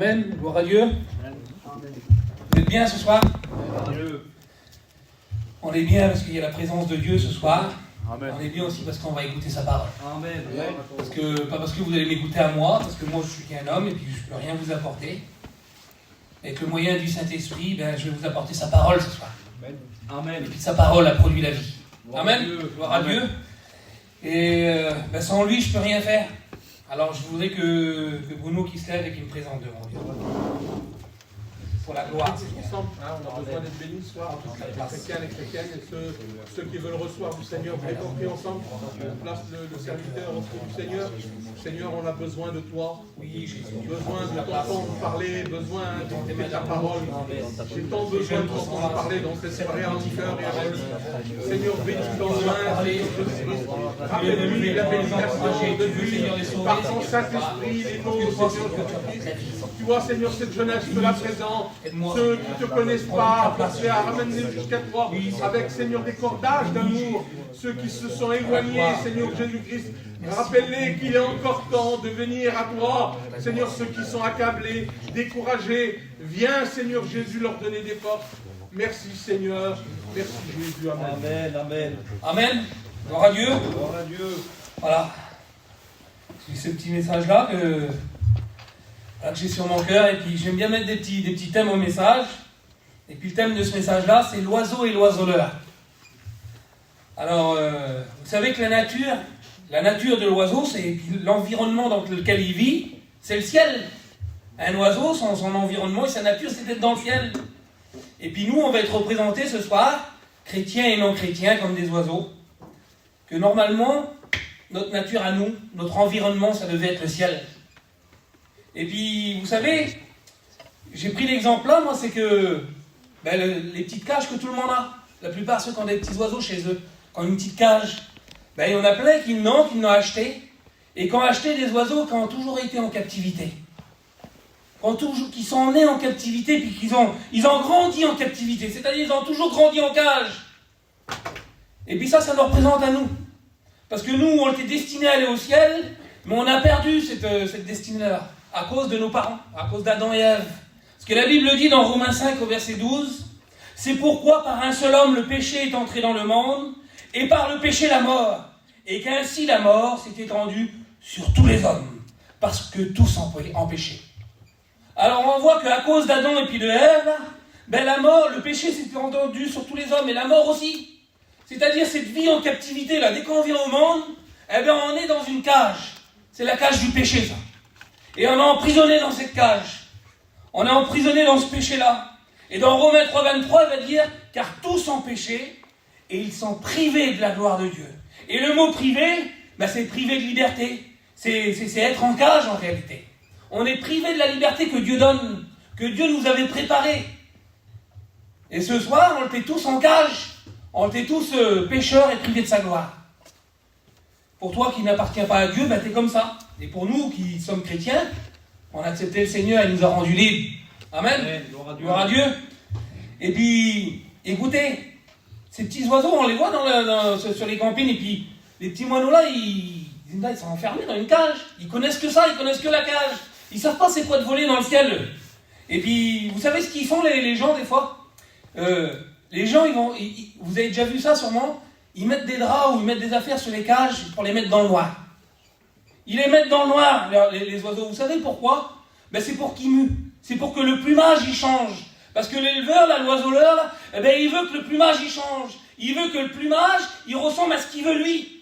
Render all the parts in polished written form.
Amen, gloire à Dieu. Vous êtes bien ce soir? On est bien parce qu'il y a la présence de Dieu ce soir. Amen. On est bien aussi parce qu'on va écouter sa parole. Amen. Pas parce que vous allez m'écouter à moi, parce que moi je suis qu'un homme et puis je ne peux rien vous apporter. Avec le moyen du Saint-Esprit, je vais vous apporter sa parole ce soir. Amen. Et puis sa parole a produit la vie. Amen. Gloire à Dieu. Et sans lui, je ne peux rien faire. Alors je voudrais que Bruno qui se lève et qui me présente devant Dieu. Pour la gloire. Ensemble, on a besoin d'être bénis ce soir, les chrétiens, les chrétiennes, et ceux qui veulent recevoir du Seigneur, vous les compris ensemble. On place le serviteur au pied du Seigneur. Seigneur, on a besoin de toi. Oui, j'ai besoin de t'entendre parler, besoin d'écouter ta parole. J'ai tant besoin de t'entendre parler dans cette soirée à mon cœur et à ma vie. Seigneur, bénis dans le main, rappelle-lui la bénédiction de Dieu par ton Saint-Esprit, les mots, Seigneur Jésus-Christ. Tu vois, Seigneur, cette jeunesse de la présent, ceux qui ne te connaissent pas, ramène-les jusqu'à toi, avec, Seigneur, des cordages d'amour. Ceux qui se sont éloignés, Seigneur Jésus-Christ, rappelle-les qu'il est encore temps de venir à toi. Seigneur, ceux qui sont accablés, découragés, viens, Seigneur Jésus, leur donner des forces. Merci, Seigneur. Merci, Jésus. Amen. Amen. Amen. Amen. Gloire à Dieu. Gloire à Dieu. Voilà. C'est ce petit message-là que j'ai sur mon cœur, et puis j'aime bien mettre des petits thèmes au message. Et puis le thème de ce message-là, c'est l'oiseau et l'oiseleur. Alors, vous savez que la nature de l'oiseau, c'est l'environnement dans lequel il vit, c'est le ciel. Un oiseau, son environnement et sa nature, c'est d'être dans le ciel. Et puis nous, on va être représentés ce soir, chrétiens et non chrétiens, comme des oiseaux. Que normalement, notre nature à nous, notre environnement, ça devait être le ciel. Et puis, vous savez, j'ai pris l'exemple là, moi, c'est que les petites cages que tout le monde a, la plupart ceux qui ont des petits oiseaux chez eux, qui ont une petite cage, il y en a plein qui n'ont acheté, et qui ont acheté des oiseaux qui ont toujours été en captivité. Qui sont nés en captivité, puis ils ont grandi en captivité, c'est-à-dire ils ont toujours grandi en cage. Et puis ça nous représente à nous. Parce que nous, on était destinés à aller au ciel, mais on a perdu cette destinée-là. À cause de nos parents, à cause d'Adam et Ève. Ce que la Bible dit dans Romains 5 au verset 12, c'est pourquoi par un seul homme le péché est entré dans le monde, et par le péché la mort, et qu'ainsi la mort s'est étendue sur tous les hommes, parce que tous ont péché. Alors on voit qu'à cause d'Adam et puis de Ève, la mort, le péché s'est étendu sur tous les hommes, et la mort aussi. C'est-à-dire cette vie en captivité, là, dès qu'on vient au monde, on est dans une cage. C'est la cage du péché, ça. Et on est emprisonné dans cette cage. On est emprisonné dans ce péché-là. Et dans Romains 3,23, il va dire « Car tous ont péché, et ils sont privés de la gloire de Dieu. » Et le mot « privé », c'est privé de liberté. C'est être en cage, en réalité. On est privé de la liberté que Dieu donne, que Dieu nous avait préparée. Et ce soir, on était tous en cage. On était tous pécheurs et privés de sa gloire. Pour toi qui n'appartiens pas à Dieu, t'es comme ça. Et pour nous qui sommes chrétiens, on a accepté le Seigneur, il nous a rendus libres. Amen. Amen. Gloire à Dieu. Et puis, écoutez, ces petits oiseaux, on les voit sur les campings, et puis les petits moineaux là, ils sont enfermés dans une cage. Ils connaissent que ça, ils connaissent que la cage. Ils ne savent pas c'est quoi de voler dans le ciel. Et puis, vous savez ce qu'ils font les gens des fois? Les gens, vous avez déjà vu ça sûrement, ils mettent des draps ou ils mettent des affaires sur les cages pour les mettre dans le noir. Ils les mettent dans le noir, les oiseaux. Vous savez pourquoi? C'est pour qu'ils muent. C'est pour que le plumage il change. Parce que l'éleveur, l'oiseleur, il veut que le plumage il change. Il veut que le plumage il ressemble à ce qu'il veut lui.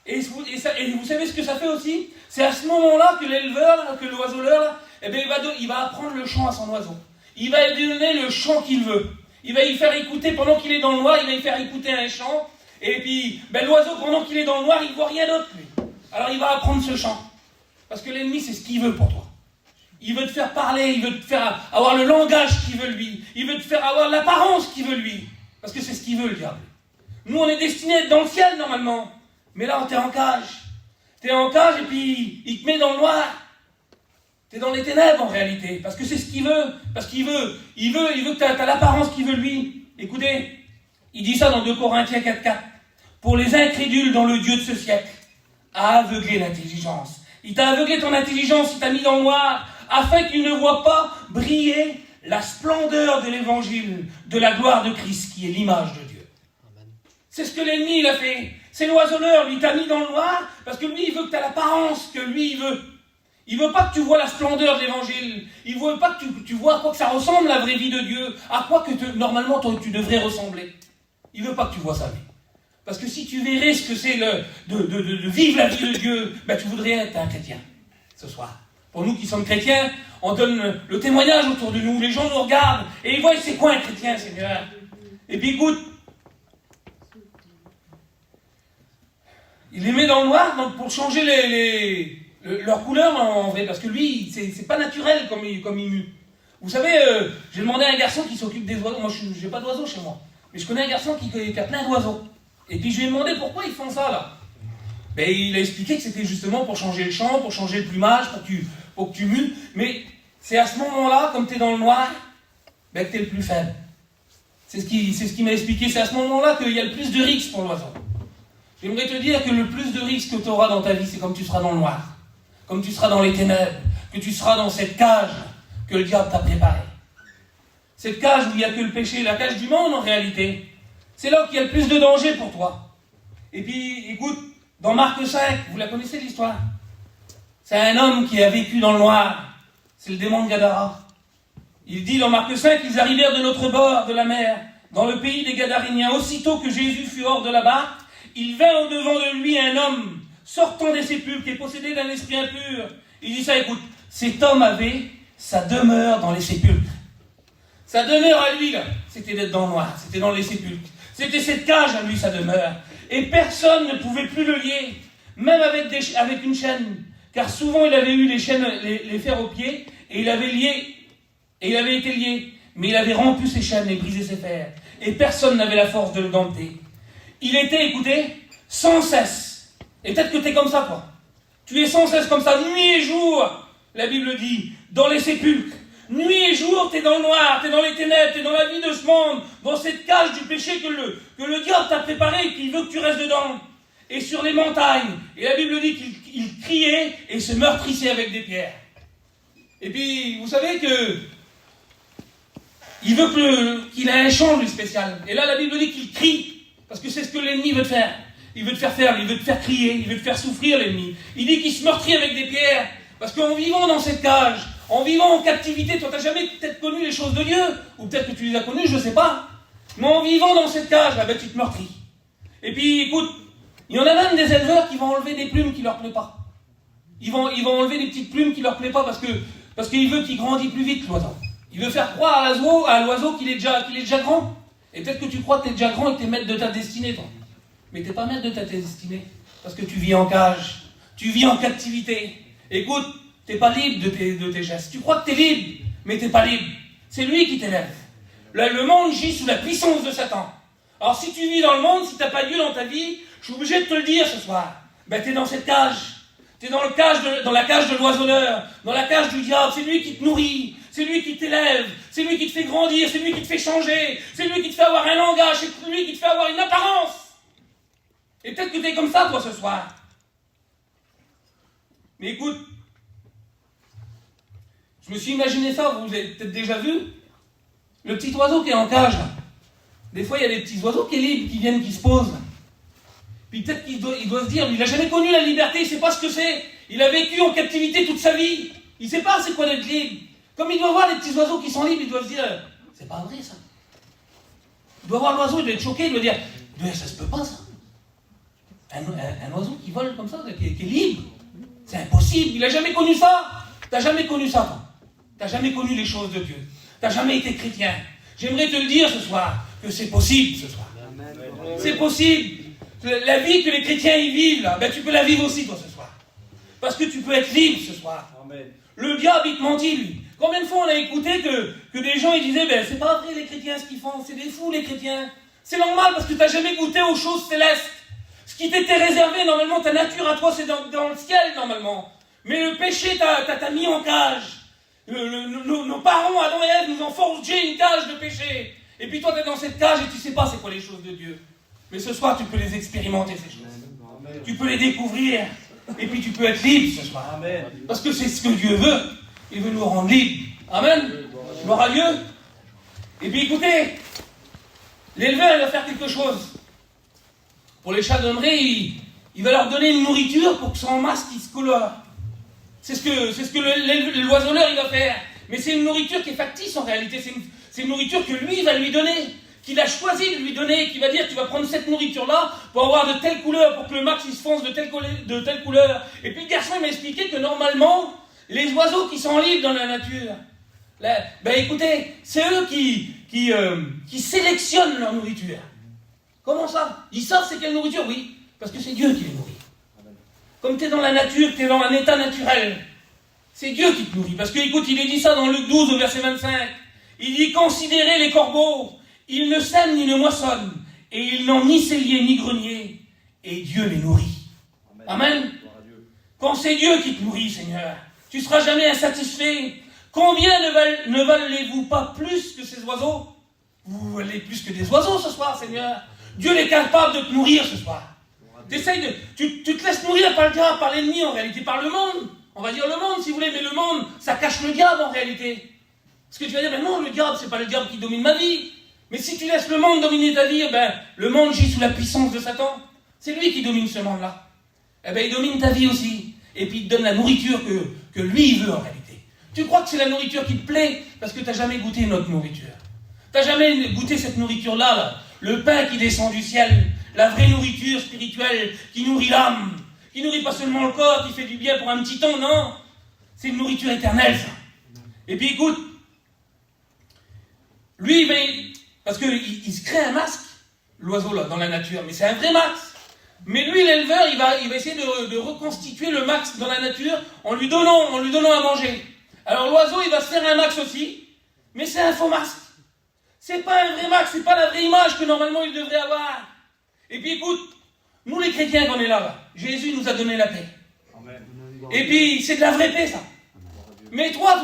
Et vous savez ce que ça fait aussi? C'est à ce moment-là que l'éleveur, que l'oiseleur, il va apprendre le chant à son oiseau. Il va lui donner le chant qu'il veut. Il va y faire écouter, pendant qu'il est dans le noir, il va y faire écouter un chant. Et puis, l'oiseau, pendant qu'il est dans le noir, il ne voit rien d'autre, lui. Alors, il va apprendre ce chant. Parce que l'ennemi, c'est ce qu'il veut pour toi. Il veut te faire parler, il veut te faire avoir le langage qu'il veut, lui. Il veut te faire avoir l'apparence qu'il veut, lui. Parce que c'est ce qu'il veut, le diable. Nous, on est destinés à être dans le ciel, normalement. Mais là, t'es en cage. T'es en cage, et puis, il te met dans le noir. T'es dans les ténèbres, en réalité. Parce que c'est ce qu'il veut. Parce qu'il veut que t'as l'apparence qu'il veut, lui. Écoutez, il dit ça dans 2 Corinthiens 4,4. Pour les incrédules dont le Dieu de ce siècle a aveuglé l'intelligence. Il t'a aveuglé ton intelligence, il t'a mis dans le noir, afin qu'ils ne voient pas briller la splendeur de l'évangile, de la gloire de Christ, qui est l'image de Dieu. Amen. C'est ce que l'ennemi il a fait. C'est l'oiseleur, lui, t'a mis dans le noir, parce que lui, il veut que tu aies l'apparence que lui, il veut. Il veut pas que tu vois la splendeur de l'évangile. Il veut pas que tu vois à quoi que ça ressemble, la vraie vie de Dieu, à quoi que normalement tu devrais ressembler. Il veut pas que tu vois ça, lui. Parce que si tu verrais ce que c'est de vivre la vie de Dieu, ben tu voudrais être un chrétien, ce soir. Pour nous qui sommes chrétiens, on donne le témoignage autour de nous. Les gens nous regardent et ils voient c'est quoi un chrétien, Seigneur. Et puis écoute, il les met dans le noir donc pour changer leur couleur en vrai, parce que lui, c'est pas naturel comme il mue. Vous savez, j'ai demandé à un garçon qui s'occupe des oiseaux. Moi, j'ai pas d'oiseaux chez moi, mais je connais un garçon qui a plein d'oiseaux. Et puis je lui ai demandé pourquoi ils font ça là. Ben, il a expliqué que c'était justement pour changer le chant, pour changer le plumage, pour que tu mues. Mais c'est à ce moment-là, comme tu es dans le noir, ben, que tu es le plus faible. C'est ce qu'il m'a expliqué. C'est à ce moment-là qu'il y a le plus de risques pour l'oiseau. J'aimerais te dire que le plus de risques que tu auras dans ta vie, c'est comme tu seras dans le noir, comme tu seras dans les ténèbres, que tu seras dans cette cage que le diable t'a préparée. Cette cage où il n'y a que le péché, la cage du monde en réalité. C'est là qu'il y a le plus de danger pour toi. Et puis, écoute, dans Marc 5, vous la connaissez l'histoire. C'est un homme qui a vécu dans le noir. C'est le démon de Gadara. Il dit dans Marc 5 qu'ils arrivèrent de l'autre bord de la mer, dans le pays des Gadaréniens. Aussitôt que Jésus fut hors de la barque, il vint au-devant de lui un homme sortant des sépulcres et possédé d'un esprit impur. Il dit ça, écoute, cet homme avait sa demeure dans les sépulcres. Sa demeure à lui, là, c'était d'être dans le noir, c'était dans les sépulcres. C'était cette cage à lui, sa demeure. Et personne ne pouvait plus le lier, même avec une chaîne. Car souvent, il avait eu les chaînes, les fers aux pieds, et il avait été lié. Mais il avait rompu ses chaînes et brisé ses fers. Et personne n'avait la force de le dompter. Il était, écoutez, sans cesse. Et peut-être que tu es comme ça, toi. Tu es sans cesse comme ça, nuit et jour, la Bible dit, dans les sépulcres. Nuit et jour, tu es dans le noir, tu es dans les ténèbres, tu es dans la vie de ce monde, dans cette cage du péché que le diable t'a préparé et qu'il veut que tu restes dedans. Et sur les montagnes, et la Bible dit qu'il criait et se meurtrissait avec des pierres. Et puis, vous savez que il veut qu'il ait un chant, lui, spécial. Et là, la Bible dit qu'il crie, parce que c'est ce que l'ennemi veut te faire. Il veut te faire faire, il veut te faire crier, il veut te faire souffrir, l'ennemi. Il dit qu'il se meurtrit avec des pierres, parce qu'en vivant dans cette cage, en vivant en captivité, toi, tu n'as jamais peut-être connu les choses de Dieu, ou peut-être que tu les as connues, je ne sais pas. Mais en vivant dans cette cage, là, ben, tu te meurtris. Et puis, écoute, il y en a même des éleveurs qui vont enlever des plumes qui ne leur plaisent pas. Ils vont enlever des petites plumes qui ne leur plaisent pas parce qu'il veut qu'il grandisse plus vite, l'oiseau. Il veut faire croire à l'oiseau qu'il est déjà grand. Et peut-être que tu crois que tu es déjà grand et que tu es maître de ta destinée, toi. Mais tu n'es pas maître de ta destinée. Parce que tu vis en cage. Tu vis en captivité. Écoute, tu n'es pas libre de tes gestes. Tu crois que tu es libre, mais tu n'es pas libre. C'est lui qui t'élève. Le monde gît sous la puissance de Satan. Alors si tu vis dans le monde, si tu n'as pas Dieu dans ta vie, je suis obligé de te le dire ce soir. Ben tu es dans cette cage. Tu es dans la cage de l'oiseleur, dans la cage du diable. C'est lui qui te nourrit, c'est lui qui t'élève, c'est lui qui te fait grandir, c'est lui qui te fait changer, c'est lui qui te fait avoir un langage, c'est lui qui te fait avoir une apparence. Et peut-être que tu es comme ça, toi, ce soir. Mais écoute, je me suis imaginé ça, vous avez peut-être déjà vu, le petit oiseau qui est en cage, là. Des fois, il y a des petits oiseaux qui sont libres, qui viennent, qui se posent. Puis peut-être qu'il doit se dire, il n'a jamais connu la liberté, il ne sait pas ce que c'est. Il a vécu en captivité toute sa vie. Il ne sait pas c'est quoi d'être libre. Comme il doit voir des petits oiseaux qui sont libres, il doit se dire, c'est pas vrai ça. Il doit voir l'oiseau, il doit être choqué, il doit dire, ça se peut pas ça. Un oiseau qui vole comme ça, qui est libre, c'est impossible, il n'a jamais connu ça. Tu n'as jamais connu ça, toi. Tu n'as jamais connu les choses de Dieu. Tu n'as jamais été chrétien. J'aimerais te le dire ce soir, que c'est possible ce soir. C'est possible. La vie que les chrétiens y vivent, là, ben, tu peux la vivre aussi, toi, ce soir. Parce que tu peux être libre ce soir. Amen. Le diable, il te mentit, lui. Combien de fois on a écouté que des gens ils disaient, ben, c'est pas vrai les chrétiens ce qu'ils font, c'est des fous les chrétiens. C'est normal parce que tu n'as jamais goûté aux choses célestes. Ce qui t'était réservé, normalement, ta nature à toi, c'est dans le ciel, normalement. Mais le péché t'a mis en cage. Nos parents, Adam et Ève, nous ont forgé une cage de péché. Et puis toi, tu es dans cette cage et tu ne sais pas c'est quoi les choses de Dieu. Mais ce soir, tu peux les expérimenter, ces choses. Amen. Tu peux les découvrir. Et puis tu peux être libre ce soir. Amen. Parce que c'est ce que Dieu veut. Il veut nous rendre libres. Amen. Gloire à Dieu. Et puis écoutez, l'éleveur, il va faire quelque chose. Pour les chardonnerets, il va leur donner une nourriture pour que son masque il se colore. C'est ce que l'oiseleur il va faire. Mais c'est une nourriture qui est factice en réalité. C'est une nourriture que lui va lui donner, qu'il a choisi de lui donner, qui va dire tu vas prendre cette nourriture-là pour avoir de telle couleur, pour que le max il se fonce de telle couleur. Et puis le garçon m'a expliqué que normalement, les oiseaux qui sont libres dans la nature, là, écoutez, c'est eux qui sélectionnent leur nourriture. Comment ça? Ils savent c'est quelle nourriture? Oui, parce que c'est Dieu qui les nourrit. Comme tu es dans la nature, tu es dans un état naturel, c'est Dieu qui te nourrit. Parce que, écoute, il est dit ça dans Luc 12 au verset 25. Il dit, considérez les corbeaux, ils ne sèment ni ne moissonnent, et ils n'ont ni cellier ni grenier, et Dieu les nourrit. Amen. Quand c'est Dieu qui te nourrit, Seigneur, tu ne seras jamais insatisfait. Combien ne valez-vous pas plus que ces oiseaux? Vous valez plus que des oiseaux ce soir, Seigneur. Dieu est capable de te nourrir ce soir. Tu te laisses nourrir par le diable, par l'ennemi en réalité, par le monde. On va dire le monde si vous voulez, mais le monde, ça cache le diable en réalité. Parce que tu vas dire, mais non, le diable, c'est pas le diable qui domine ma vie. Mais si tu laisses le monde dominer ta vie, le monde gît sous la puissance de Satan. C'est lui qui domine ce monde-là. Il domine ta vie aussi. Et puis il te donne la nourriture que lui, il veut en réalité. Tu crois que c'est la nourriture qui te plaît parce que tu n'as jamais goûté une autre nourriture. Tu n'as jamais goûté cette nourriture-là, là. Le pain qui descend du ciel, la vraie nourriture spirituelle qui nourrit l'âme, qui nourrit pas seulement le corps, qui fait du bien pour un petit temps, non. C'est une nourriture éternelle, ça. Et puis écoute, lui, parce qu'il se crée un masque, l'oiseau là, dans la nature, mais c'est un vrai masque. Mais lui, l'éleveur, il va essayer de reconstituer le masque dans la nature en lui donnant à manger. Alors l'oiseau, il va se faire un masque aussi, mais c'est un faux masque. C'est pas un vrai masque, c'est pas la vraie image que normalement il devrait avoir. Et puis écoute, nous les chrétiens qu'on est là, Jésus nous a donné la paix. Amen. Et puis c'est de la vraie paix ça. Mais toi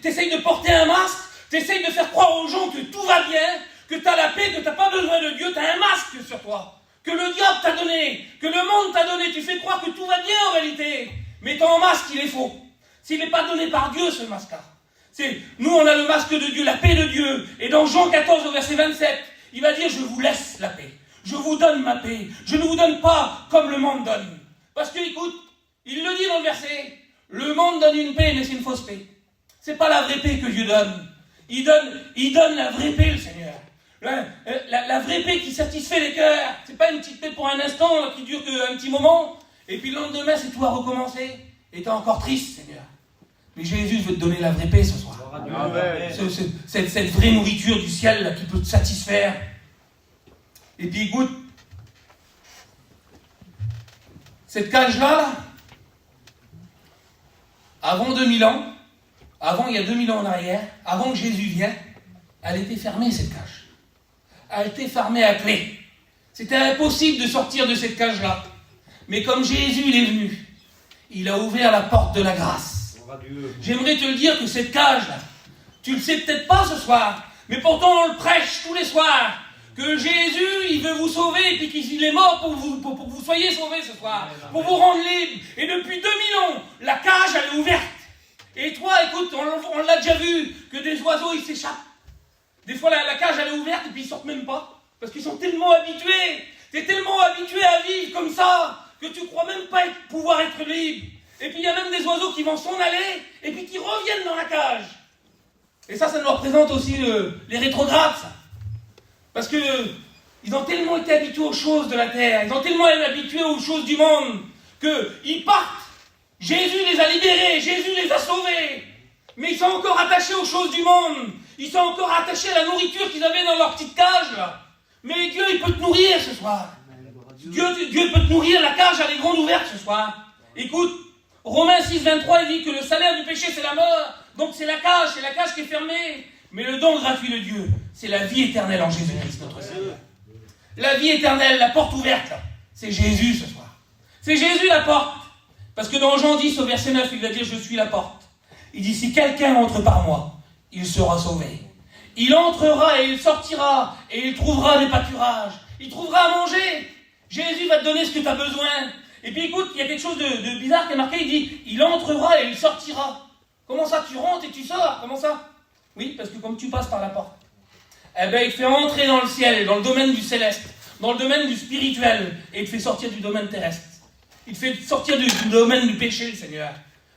t'essayes de porter un masque, t'essayes de faire croire aux gens que tout va bien, que t'as la paix, que t'as pas besoin de Dieu, t'as un masque sur toi. Que le diable t'a donné, que le monde t'a donné, tu fais croire que tout va bien en réalité. Mais ton masque il est faux. S'il n'est pas donné par Dieu ce masque-là. Nous on a le masque de Dieu, la paix de Dieu. Et dans Jean 14 au verset 27, il va dire je vous laisse la paix. Je vous donne ma paix. Je ne vous donne pas comme le monde donne. Parce que, écoute, il le dit dans le verset, le monde donne une paix, mais c'est une fausse paix. C'est pas la vraie paix que Dieu donne. Il donne la vraie paix, le Seigneur. La vraie paix qui satisfait les cœurs. C'est pas une petite paix pour un instant, là, qui dure qu'un petit moment. Et puis le lendemain, c'est tout à recommencer. Et t'es encore triste, Seigneur. Mais Jésus veut te donner la vraie paix ce soir. Cette vraie nourriture du ciel là, qui peut te satisfaire. Et puis écoute, cette cage-là, avant 2000 ans, il y a 2000 ans en arrière, avant que Jésus vienne, elle était fermée cette cage. Elle était fermée à clé. C'était impossible de sortir de cette cage-là. Mais comme Jésus il est venu, il a ouvert la porte de la grâce. J'aimerais te le dire que cette cage-là, tu le sais peut-être pas ce soir, mais pourtant on le prêche tous les soirs. Que Jésus, il veut vous sauver, et puis qu'il est mort pour que vous soyez sauvés ce soir, pour vous rendre libre. Et depuis 2000 ans, la cage, elle est ouverte. Et toi, écoute, on l'a déjà vu, que des oiseaux, ils s'échappent. Des fois, la cage, elle est ouverte, et puis ils sortent même pas. Parce qu'ils sont tellement habitués. T'es tellement habitué à vivre comme ça, que tu crois même pas pouvoir être libre. Et puis, il y a même des oiseaux qui vont s'en aller, et puis qui reviennent dans la cage. Et ça nous représente aussi les rétrogrades, ça. Parce qu'ils ont tellement été habitués aux choses de la terre, ils ont tellement été habitués aux choses du monde, qu'ils partent. Jésus les a libérés, Jésus les a sauvés. Mais ils sont encore attachés aux choses du monde. Ils sont encore attachés à la nourriture qu'ils avaient dans leur petite cage, là. Mais Dieu, il peut te nourrir ce soir. Dieu peut te nourrir, la cage, elle est grande ouverte ce soir. Écoute, Romains 6, 23, il dit que le salaire du péché, c'est la mort. Donc c'est la cage qui est fermée. Mais le don gratuit de Dieu, c'est la vie éternelle en Jésus-Christ, notre Seigneur. La vie éternelle, la porte ouverte, là, c'est Jésus ce soir. C'est Jésus la porte. Parce que dans Jean 10, au verset 9, il va dire « Je suis la porte ». Il dit « Si quelqu'un entre par moi, il sera sauvé. Il entrera et il sortira et il trouvera des pâturages. Il trouvera à manger. Jésus va te donner ce que tu as besoin. » Et puis écoute, il y a quelque chose de bizarre qui est marqué, il dit « Il entrera et il sortira ». Comment ça, tu rentres et tu sors? Comment ça? Oui, parce que comme tu passes par la porte, eh ben, il te fait entrer dans le ciel, dans le domaine du céleste, dans le domaine du spirituel, et il te fait sortir du domaine terrestre. Il te fait sortir du domaine du péché, le Seigneur.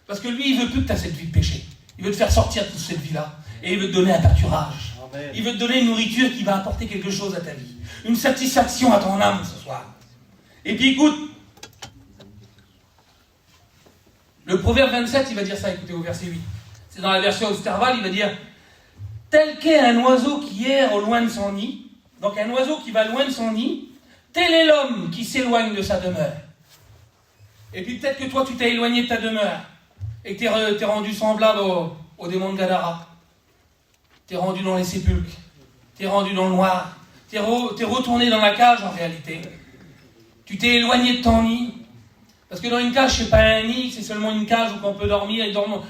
Parce que lui, il veut plus que tu aies cette vie de péché. Il veut te faire sortir de toute cette vie-là. Et il veut te donner un pâturage. Amen. Il veut te donner une nourriture qui va apporter quelque chose à ta vie. Une satisfaction à ton âme ce soir. Et puis écoute, le proverbe 27, il va dire ça, écoutez, au verset 8. C'est dans la version Osterval, il va dire « Tel qu'est un oiseau qui erre au loin de son nid », donc un oiseau qui va loin de son nid, « tel est l'homme qui s'éloigne de sa demeure ». Et puis peut-être que toi, tu t'es éloigné de ta demeure et que t'es rendu semblable au démon de Gadara. T'es rendu dans les sépulcres. T'es rendu dans le noir. T'es retourné dans la cage en réalité. Tu t'es éloigné de ton nid. Parce que dans une cage, c'est pas un nid, c'est seulement une cage où on peut dormir.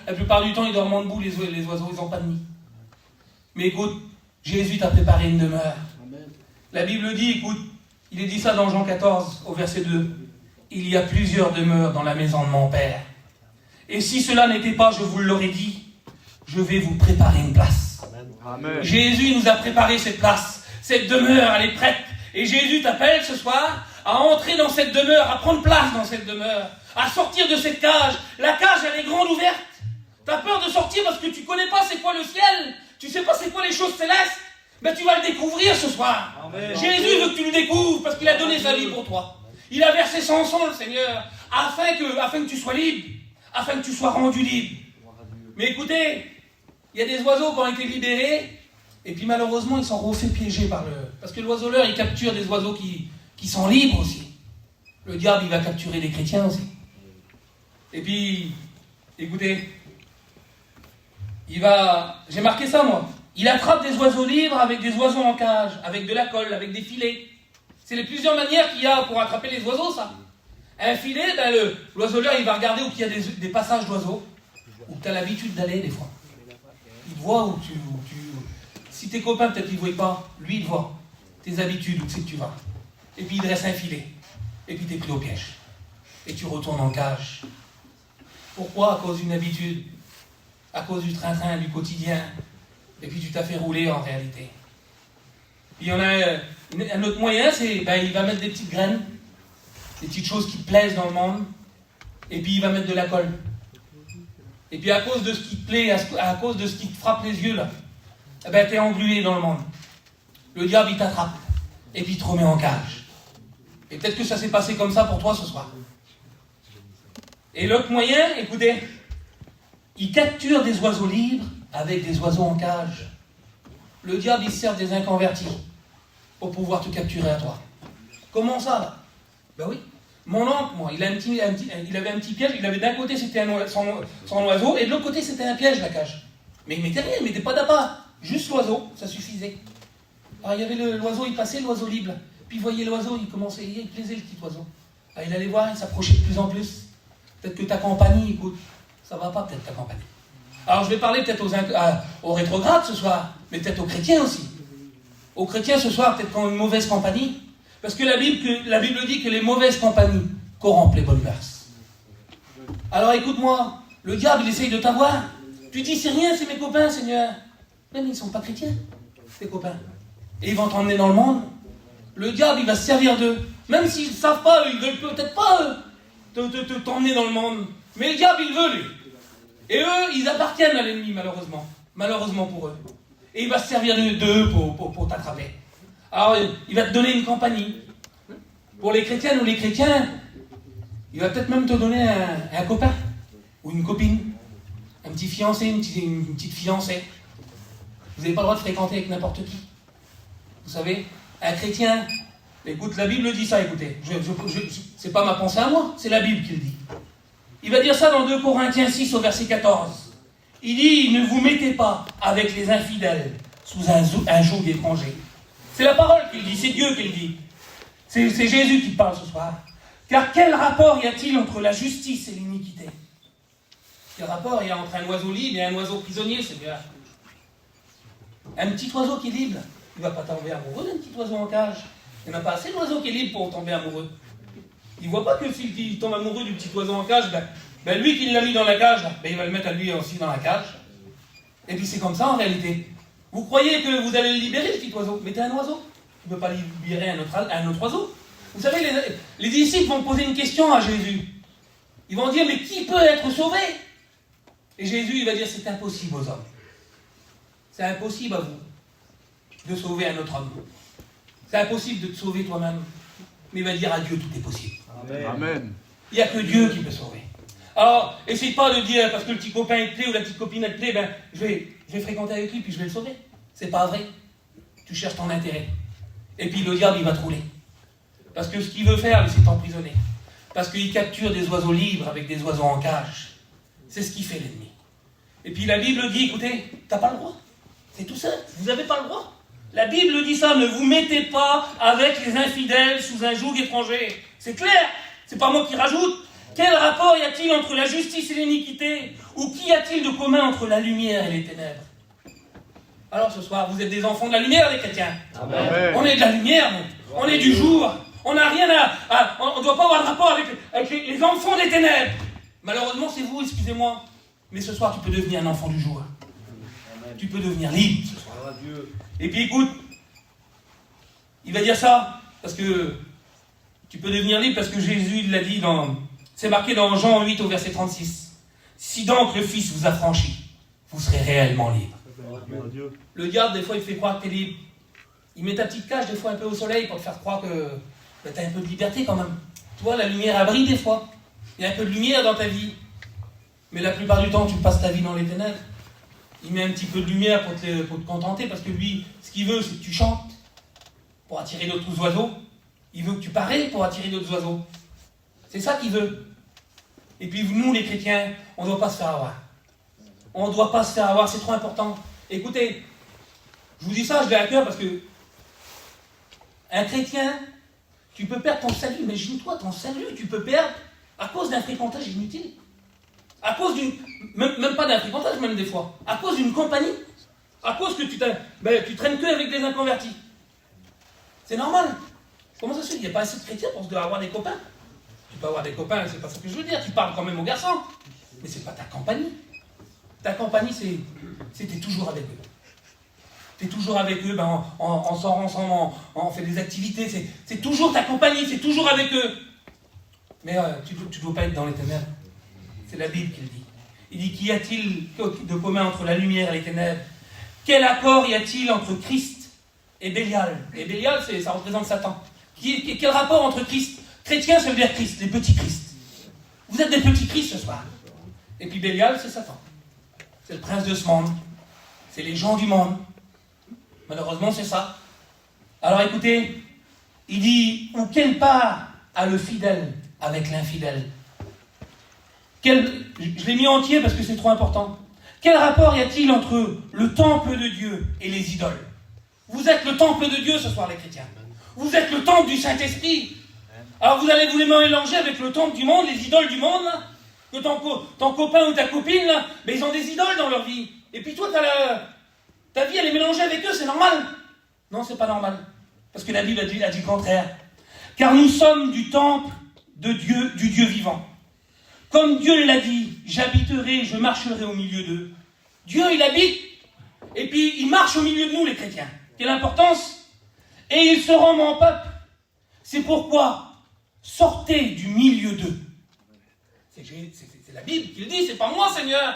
La plupart du temps, ils dorment en debout, les oiseaux, ils n'ont pas de nid. Mais écoute, Jésus t'a préparé une demeure. Amen. La Bible dit, écoute, il est dit ça dans Jean 14, au verset 2. Il y a plusieurs demeures dans la maison de mon Père. Et si cela n'était pas, je vous l'aurais dit, je vais vous préparer une place. Amen. Jésus nous a préparé cette place. Cette demeure, elle est prête. Et Jésus t'appelle ce soir à entrer dans cette demeure, à prendre place dans cette demeure, à sortir de cette cage. La cage, elle est grande ouverte. Tu as peur de sortir parce que tu ne connais pas c'est quoi le ciel. Tu ne sais pas c'est quoi les choses célestes. Mais tu vas le découvrir ce soir. Amen. Jésus veut que tu le découvres parce qu'il a donné sa vie pour toi. Il a versé son sang, le Seigneur, afin que tu sois libre, afin que tu sois rendu libre. Mais écoutez, il y a des oiseaux qui ont été libérés, et puis malheureusement, ils sont refait piéger par parce que l'oiseleur, il capture des oiseaux qui sont libres aussi. Le diable, il va capturer des chrétiens aussi. Et puis, écoutez, j'ai marqué ça moi, il attrape des oiseaux libres avec des oiseaux en cage, avec de la colle, avec des filets. C'est les plusieurs manières qu'il y a pour attraper les oiseaux, ça. Un filet, ben l'oiseleur, il va regarder où il y a des passages d'oiseaux, où tu as l'habitude d'aller des fois. Il te voit où tu... Si tes copains, peut-être, ils ne voient pas, lui, il voit tes habitudes, où c'est que tu vas. Et puis, il dresse un filet. Et puis, tu es pris au piège. Et tu retournes en cage. Pourquoi? À cause d'une habitude. À cause du train-train, du quotidien. Et puis, tu t'as fait rouler, en réalité. Puis, il y en a un autre moyen, c'est il va mettre des petites graines, des petites choses qui te plaisent dans le monde, et puis il va mettre de la colle. Et puis à cause de ce qui te plaît, à cause de ce qui te frappe les yeux, là, t'es englué dans le monde. Le diable, il t'attrape, et puis il te remet en cage. Et peut-être que ça s'est passé comme ça pour toi ce soir. Et l'autre moyen, écoutez, il capture des oiseaux libres avec des oiseaux en cage. Le diable, il sert des inconvertis pour pouvoir te capturer à toi. Comment ça, là? Ben oui. Mon oncle, moi, il avait un petit piège. Il avait d'un côté, c'était son oiseau, et de l'autre côté, c'était un piège, la cage. Mais il mettait rien, il mettait pas d'appât. Juste l'oiseau, ça suffisait. Alors, il y avait l'oiseau, il passait, l'oiseau libre. Puis il voyait l'oiseau, il plaisait le petit oiseau. Alors, il allait voir, il s'approchait de plus en plus. Peut-être que ta compagnie, écoute, ça va pas, peut-être ta compagnie. Alors, je vais parler peut-être aux rétrogrades ce soir, mais peut-être aux chrétiens aussi. Aux chrétiens ce soir, peut-être qu'on a une mauvaise compagnie. Parce que la Bible dit que les mauvaises compagnies corrompent les bonnes mœurs. Alors écoute-moi, le diable il essaye de t'avoir. Tu dis c'est rien, c'est mes copains, Seigneur. Même ils ne sont pas chrétiens, tes copains. Et ils vont t'emmener dans le monde. Le diable il va se servir d'eux. Même s'ils ne savent pas, ils ne veulent peut-être pas t'emmener dans le monde. Mais le diable il veut lui. Et eux, ils appartiennent à l'ennemi malheureusement. Malheureusement pour eux. Et il va se servir d'eux pour t'attraper. Alors, il va te donner une compagnie. Pour les chrétiennes ou les chrétiens, il va peut-être même te donner un copain ou une copine, un petit fiancé, une petite fiancée. Vous n'avez pas le droit de fréquenter avec n'importe qui. Vous savez, un chrétien, écoute, la Bible dit ça, écoutez. C'est pas ma pensée à moi, c'est la Bible qui le dit. Il va dire ça dans 2 Corinthiens 6 au verset 14. Il dit, ne vous mettez pas avec les infidèles sous un joug étranger. C'est la parole qu'il dit, c'est Dieu qui le dit. C'est Jésus qui parle ce soir. Car quel rapport y a-t-il entre la justice et l'iniquité? Quel rapport il y a entre un oiseau libre et un oiseau prisonnier, c'est bien. Un petit oiseau qui est libre, il ne va pas tomber amoureux d'un petit oiseau en cage. Il n'y en a pas assez d'oiseaux qui est libre pour tomber amoureux. Il ne voit pas que s'il tombe amoureux du petit oiseau en cage, Ben lui qui l'a mis dans la cage, ben il va le mettre à lui aussi dans la cage. Et puis c'est comme ça en réalité. Vous croyez que vous allez le libérer, le petit oiseau? Mais t'es un oiseau. Tu ne peux pas libérer un autre oiseau. Vous savez, les disciples vont poser une question à Jésus. Ils vont dire, mais qui peut être sauvé? Et Jésus, il va dire, c'est impossible aux hommes. C'est impossible à vous de sauver un autre homme. C'est impossible de te sauver toi-même. Mais il va dire à Dieu, tout est possible. Amen. Il n'y a que Dieu qui peut sauver. Alors, essaye pas de dire, parce que le petit copain est plaît ou la petite copine elle plaît, ben, je vais fréquenter avec lui, puis je vais le sauver. C'est pas vrai. Tu cherches ton intérêt. Et puis le diable, il va te rouler. Parce que ce qu'il veut faire, c'est t'emprisonner. Parce qu'il capture des oiseaux libres avec des oiseaux en cage. C'est ce qui fait l'ennemi. Et puis la Bible dit, écoutez, t'as pas le droit. C'est tout simple. Vous n'avez pas le droit. La Bible dit ça, ne vous mettez pas avec les infidèles sous un joug étranger. C'est clair. C'est pas moi qui rajoute. Quel rapport y a-t-il entre la justice et l'iniquité? Ou qu'y a-t-il de commun entre la lumière et les ténèbres? Alors ce soir, vous êtes des enfants de la lumière, les chrétiens. Amen. On est de la lumière, nous. On est du jour. On n'a rien on ne doit pas avoir de rapport avec les enfants des ténèbres. Malheureusement, c'est vous, excusez-moi. Mais ce soir, tu peux devenir un enfant du jour. Amen. Tu peux devenir libre ce soir. Et puis écoute, il va dire ça, parce que tu peux devenir libre, parce que Jésus l'a dit c'est marqué dans Jean 8 au verset 36. Si donc le Fils vous affranchit, vous serez réellement libre. Le diable, des fois, il fait croire que tu es libre. Il met ta petite cage, des fois, un peu au soleil pour te faire croire que tu as un peu de liberté quand même. Tu vois, la lumière a brille des fois. Il y a un peu de lumière dans ta vie. Mais la plupart du temps, tu passes ta vie dans les ténèbres. Il met un petit peu de lumière pour te contenter, parce que lui, ce qu'il veut, c'est que tu chantes pour attirer d'autres oiseaux. Il veut que tu parais pour attirer d'autres oiseaux. C'est ça qu'il veut. Et puis nous, les chrétiens, on ne doit pas se faire avoir. On ne doit pas se faire avoir, c'est trop important. Écoutez, je vous dis ça, je l'ai à cœur, parce que un chrétien, tu peux perdre ton salut. Imagine-toi, ton salut, tu peux perdre à cause d'un fréquentage inutile. À cause d'une... Même pas d'un fréquentage, même des fois. À cause d'une compagnie. À cause que tu traînes que avec des inconvertis. C'est normal. Comment ça se fait? Il n'y a pas assez de chrétiens pour avoir des copains. Tu peux avoir des copains, c'est pas ça que je veux dire. Tu parles quand même aux garçons. Mais c'est pas ta compagnie. Ta compagnie, c'est t'es toujours avec eux. T'es toujours avec eux, on sort ensemble, on fait des activités. C'est toujours ta compagnie, c'est toujours avec eux. Mais tu ne dois pas être dans les ténèbres. C'est la Bible qui le dit. Il dit, qu'y a-t-il de commun entre la lumière et les ténèbres? Quel accord y a-t-il entre Christ et Bélial? Et Bélial, ça représente Satan. Quel rapport entre Christ? Chrétien, ça veut dire Christ, les petits Christ. Vous êtes des petits Christ ce soir. Et puis Bélial, c'est Satan. C'est le prince de ce monde. C'est les gens du monde. Malheureusement, c'est ça. Alors écoutez, il dit, ou quelle part a le fidèle avec l'infidèle? Je l'ai mis entier parce que c'est trop important. Quel rapport y a-t-il entre le temple de Dieu et les idoles? Vous êtes le temple de Dieu ce soir, les chrétiens. Vous êtes le temple du Saint-Esprit. Alors vous allez vous les mélanger avec le temple du monde, les idoles du monde, là. Que ton copain ou ta copine, là, mais ils ont des idoles dans leur vie. Et puis toi, ta vie, elle est mélangée avec eux, c'est normal. Non, c'est pas normal. Parce que la Bible a dit le contraire. Car nous sommes du temple de Dieu, du Dieu vivant. Comme Dieu l'a dit, j'habiterai, je marcherai au milieu d'eux. Dieu, il habite, et puis il marche au milieu de nous, les chrétiens. Quelle importance! Et ils seront mon peuple. C'est pourquoi, sortez du milieu d'eux. C'est la Bible qui le dit, c'est pas moi, Seigneur.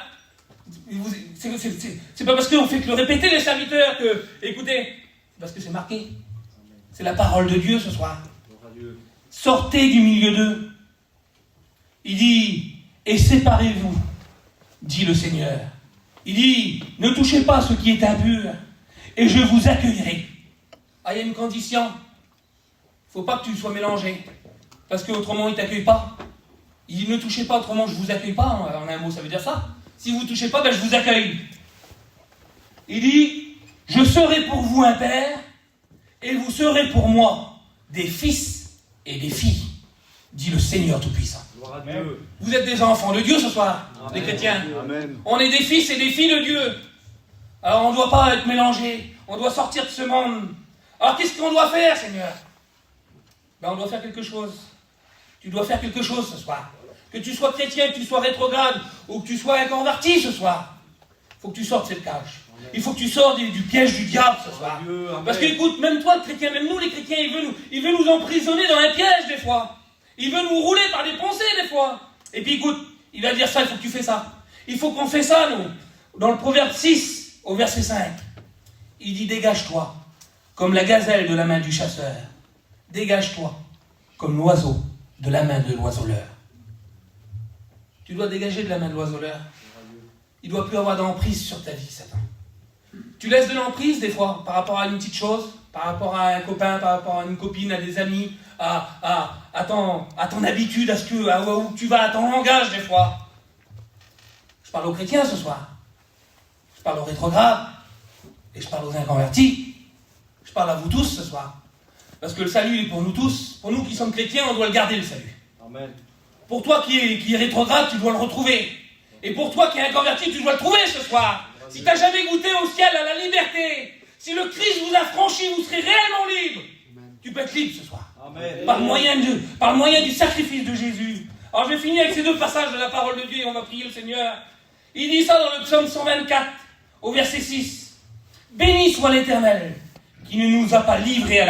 C'est pas parce qu'on fait que le répéter, les serviteurs, que, écoutez, c'est parce que c'est marqué. C'est la parole de Dieu ce soir. Sortez du milieu d'eux. Il dit, et séparez-vous, dit le Seigneur. Il dit, ne touchez pas ce qui est impur, et je vous accueillerai. Ah, il y a une condition. Il ne faut pas que tu sois mélangé, parce qu'autrement, il ne t'accueille pas. Il dit, ne touchez pas, autrement, je ne vous accueille pas. En un mot, ça veut dire ça. Si vous ne touchez pas, je vous accueille. Il dit, je serai pour vous un père, et vous serez pour moi des fils et des filles, dit le Seigneur Tout-Puissant. Vous êtes des enfants de Dieu ce soir, les chrétiens. Amen. On est des fils et des filles de Dieu. Alors on ne doit pas être mélangés. On doit sortir de ce monde. Alors qu'est-ce qu'on doit faire, Seigneur? On doit faire quelque chose. Tu dois faire quelque chose ce soir. que tu sois chrétien, que tu sois rétrograde, ou que tu sois inconverti ce soir, il faut que tu sortes de cette cage. Il faut que tu sors du piège du diable ce soir. Parce qu'écoute, même toi le chrétien, même nous les chrétiens, il veut nous emprisonner dans un piège des fois. Il veut nous rouler par des pensées des fois. Et puis écoute, il va dire ça, il faut que tu fais ça. Il faut qu'on fait ça, nous. Dans le proverbe 6, au verset 5, il dit, dégage-toi, comme la gazelle de la main du chasseur. Dégage-toi, comme l'oiseau de la main de l'oiseleur. Tu dois dégager de la main de l'oiseleur. Il ne doit plus avoir d'emprise sur ta vie, Satan. Tu laisses de l'emprise des fois, par rapport à une petite chose, par rapport à un copain, par rapport à une copine, à des amis, à ton habitude, à où tu vas, à ton langage des fois. Je parle aux chrétiens ce soir. Je parle aux rétrogrades. Et je parle aux inconvertis. Je parle à vous tous ce soir. Parce que le salut est pour nous tous. Pour nous qui sommes chrétiens, on doit le garder le salut. Amen. Pour toi qui est rétrograde, tu dois le retrouver. Et pour toi qui es inconverti, tu dois le trouver ce soir. Si tu n'as jamais goûté au ciel, à la liberté, si le Christ vous a franchi, vous serez réellement libre. Tu peux être libre ce soir. Amen. Par le moyen du sacrifice de Jésus. Alors je vais finir avec ces deux passages de la parole de Dieu et on va prier le Seigneur. Il dit ça dans le psaume 124, au verset 6. Béni soit l'Éternel, qui ne nous a pas livrés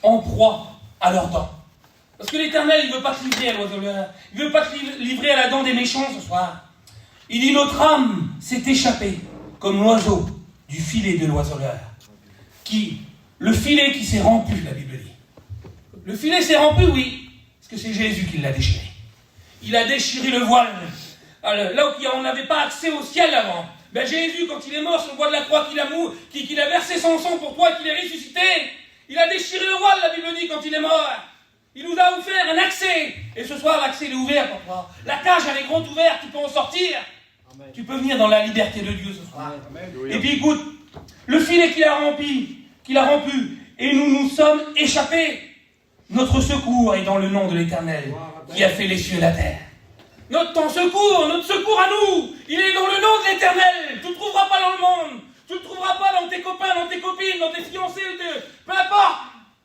en proie à leurs dents. Parce que l'Éternel, il ne veut pas te livrer à l'oiseleur. Il ne veut pas te livrer à la dent des méchants ce soir. Il dit, notre âme s'est échappée, comme l'oiseau du filet de l'oiseleur. Le filet qui s'est rompu, la Bible dit. Le filet s'est rompu, oui, parce que c'est Jésus qui l'a déchiré. Il a déchiré le voile. Là où on n'avait pas accès au ciel avant. Ben Jésus, quand il est mort sur le bois de la croix, qu'il a versé son sang pour toi et qu'il est ressuscité, il a déchiré le voile, la Bible dit, quand il est mort. Il nous a offert un accès. Et ce soir, l'accès est ouvert pour toi. La cage, elle est grande ouverte, tu peux en sortir. Amen. Tu peux venir dans la liberté de Dieu ce soir. Amen. Et puis écoute, le filet qu'il a rompu, et nous sommes échappés. Notre secours est dans le nom de l'Éternel, qui a fait les cieux et la terre. Notre secours à nous, il est dans le nom de l'Éternel. Tu ne le trouveras pas dans le monde. Tu ne le trouveras pas dans tes copains, dans tes copines, dans tes fiancés, peu importe.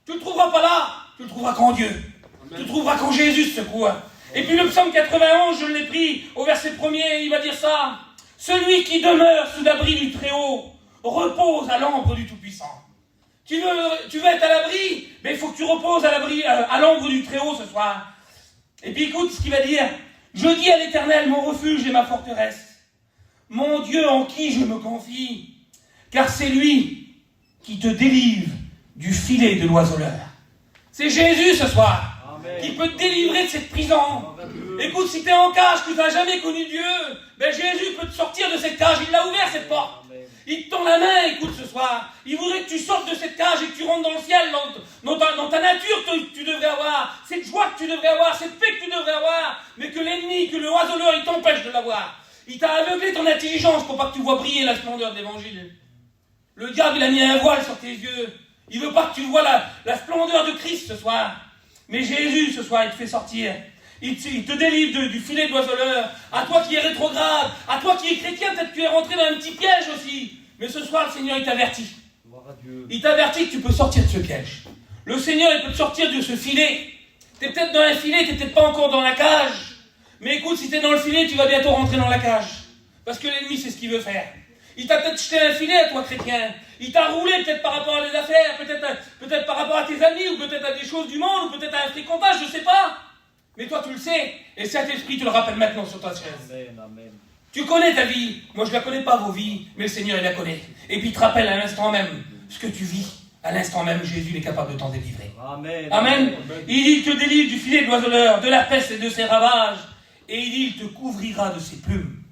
Tu ne le trouveras pas là. Tu le trouveras qu'en Dieu. Amen. Tu le trouveras quand Jésus se secoue. Et puis le psaume 91, je l'ai pris au verset 1er, il va dire ça. Celui qui demeure sous l'abri du Très-Haut repose à l'ombre du Tout-Puissant. Tu veux être à l'abri, mais il faut que tu reposes à l'ombre du Très-Haut ce soir. Et puis écoute ce qu'il va dire. Je dis à l'Éternel, mon refuge et ma forteresse, mon Dieu en qui je me confie, car c'est lui qui te délivre du filet de l'oiseleur. C'est Jésus ce soir. Amen. Qui peut te délivrer de cette prison. Amen. Écoute, si tu es en cage, que tu n'as jamais connu Dieu, ben Jésus peut te sortir de cette cage. Il l'a ouvert cette porte. Amen. Il te tend la main, écoute ce soir. Il voudrait que tu sortes de cette cage et que tu rentres dans le ciel, dans ta nature que tu devrais avoir, cette joie que tu devrais avoir, cette paix que tu devrais avoir, mais que l'ennemi, que le oiseleur, il t'empêche de l'avoir. Il t'a aveuglé ton intelligence pour pas que tu vois briller la splendeur de l'évangile. Le diable, il a mis un voile sur tes yeux. Il veut pas que tu vois la splendeur de Christ ce soir. Mais Jésus, ce soir, il te fait sortir. Il te délivre du filet de l'oiseleur. À toi qui es rétrograde, à toi qui es chrétien, peut-être que tu es rentré dans un petit piège aussi. Mais ce soir, le Seigneur, il t'avertit. Il t'avertit que tu peux sortir de ce piège. Le Seigneur, il peut te sortir de ce filet. Tu es peut-être dans un filet, tu n'es peut-être pas encore dans la cage. Mais écoute, si tu es dans le filet, tu vas bientôt rentrer dans la cage. Parce que l'ennemi, c'est ce qu'il veut faire. Il t'a peut-être jeté un filet à toi, chrétien. Il t'a roulé peut-être par rapport à des affaires, peut-être par rapport à tes amis, ou peut-être à des choses du monde, ou peut-être à un fréquentage, je ne sais pas. Mais toi, tu le sais. Et Saint-Esprit te le rappelle maintenant sur ta chaise. Amen, amen. Tu connais ta vie. Moi, je ne la connais pas, vos vies. Mais le Seigneur, il la connaît. Et puis, il te rappelle à l'instant même ce que tu vis. À l'instant même, Jésus est capable de t'en délivrer. Amen. Amen. Amen. Il te délivre du filet de l'oiseleur, de la peste et de ses ravages. Et il dit, il te couvrira de ses plumes.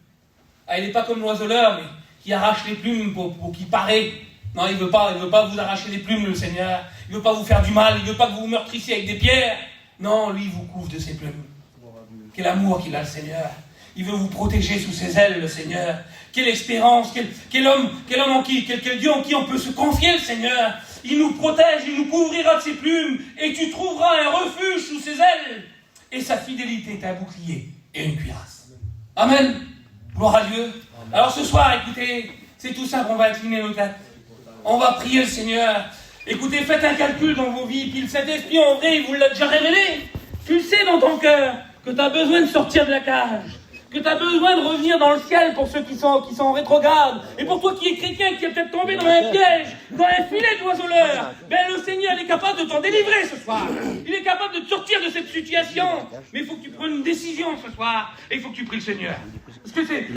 Ah, il n'est pas comme l'oiseleur, mais qui arrache les plumes pour qu'il paraît. Non, il veut pas vous arracher les plumes, le Seigneur. Il ne veut pas vous faire du mal. Il ne veut pas que vous vous meurtrissiez avec des pierres. Non, lui, il vous couvre de ses plumes. Quel amour qu'il a, le Seigneur. Il veut vous protéger sous ses ailes, le Seigneur. Quelle espérance, quel homme en qui, quel Dieu en qui on peut se confier, le Seigneur. Il nous protège, il nous couvrira de ses plumes, et tu trouveras un refuge sous ses ailes. Et sa fidélité est un bouclier et une cuirasse. Amen. Gloire à Dieu. Amen. Alors ce soir, écoutez, c'est tout simple, on va incliner nos têtes. On va prier le Seigneur. Écoutez, faites un calcul dans vos vies, puis le Saint-Esprit, en vrai, il vous l'a déjà révélé. Tu le sais dans ton cœur, que tu as besoin de sortir de la cage, que tu as besoin de revenir dans le ciel pour ceux qui sont en rétrograde, et pour toi qui es chrétien, qui est peut-être tombé dans un piège, dans un filet d'oiseleur, ben le Seigneur il est capable de t'en délivrer ce soir. Il est capable de te sortir de cette situation. Mais il faut que tu prennes une décision ce soir, et il faut que tu pries le Seigneur. Parce que c'est